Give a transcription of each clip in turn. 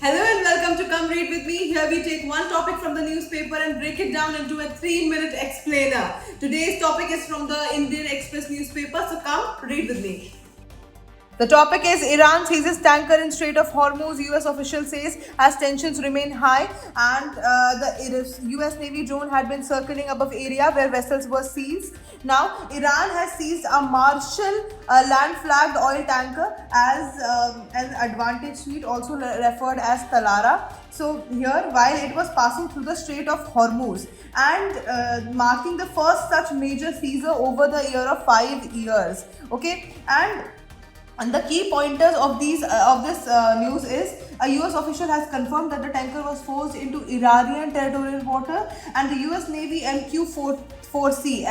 Hello and welcome to Come Read With Me. Here we take one topic from the newspaper and break it down into a 3-minute explainer. Today's topic is from the Indian Express newspaper, so come read with me. The topic is Iran seizes tanker in Strait of Hormuz, US official says, as tensions remain high, and the US Navy drone had been circling above area where vessels were seized. Now, Iran has seized a Marshall land-flagged oil tanker as an advantage suite, also referred as Talara. So here, while it was passing through the Strait of Hormuz and marking the first such major seizure over the year of 5 years. Okay, and the key pointers of this news is a US official has confirmed that the tanker was forced into Iranian territorial water, and the US Navy MQ-4C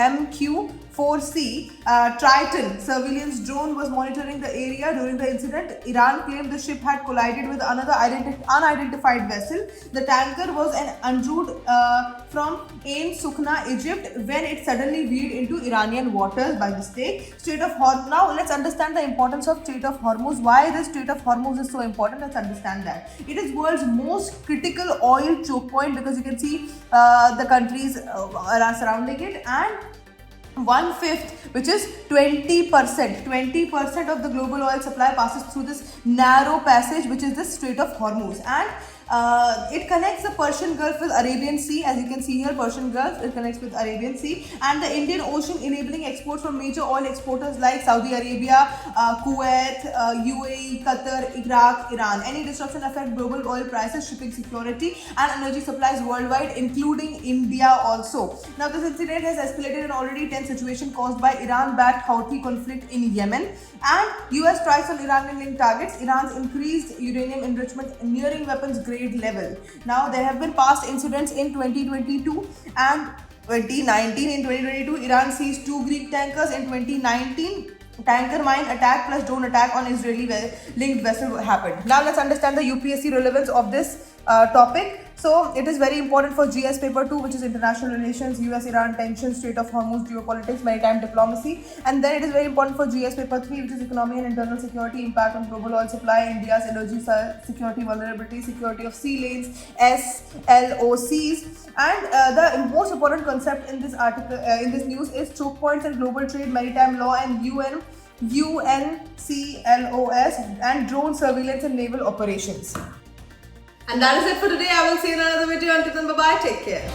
Triton surveillance drone was monitoring the area during the incident. Iran claimed the ship had collided with another unidentified vessel. The tanker was an unroute from Ain Sukna, Egypt, when it suddenly veered into Iranian waters by mistake. Strait of Hormuz. Now let's understand the importance of Strait of Hormuz. Why the Strait of Hormuz is so important? Let's understand that. It is world's most critical oil choke point because you can see the countries are surrounding it, and 1/5, which is 20% of the global oil supply passes through this narrow passage, which is the Strait of Hormuz, and it connects the Persian Gulf with Arabian Sea. As you can see here, Persian Gulf, it connects with Arabian Sea and the Indian Ocean, enabling exports from major oil exporters like Saudi Arabia, Kuwait, UAE, Qatar, Iraq, Iran. Any disruption affect global oil prices, shipping security and energy supplies worldwide, including India also. Now this incident has escalated an already tense situation caused by Iran-backed Houthi conflict in Yemen, and US strikes on Iranian targets. Iran's increased uranium enrichment nearing weapons grade level. Now there have been past incidents in 2022 and 2019. In 2022, Iran seized 2 Greek tankers. In 2019, tanker mine attack plus drone attack on Israeli linked vessel happened. Now let's understand the UPSC relevance of this topic. So it is very important for GS paper 2, which is international relations, US-Iran tensions, Strait of Hormuz, geopolitics, maritime diplomacy, and then it is very important for GS paper 3, which is economy and internal security, impact on global oil supply, India's energy security vulnerability, security of sea lanes, SLOCs, and the most important concept in this article, in this news, is choke points in global trade, maritime law, and UNCLOS, and drone surveillance and naval operations. And that is it for today. I will see you in another video. Until then, bye-bye. Take care.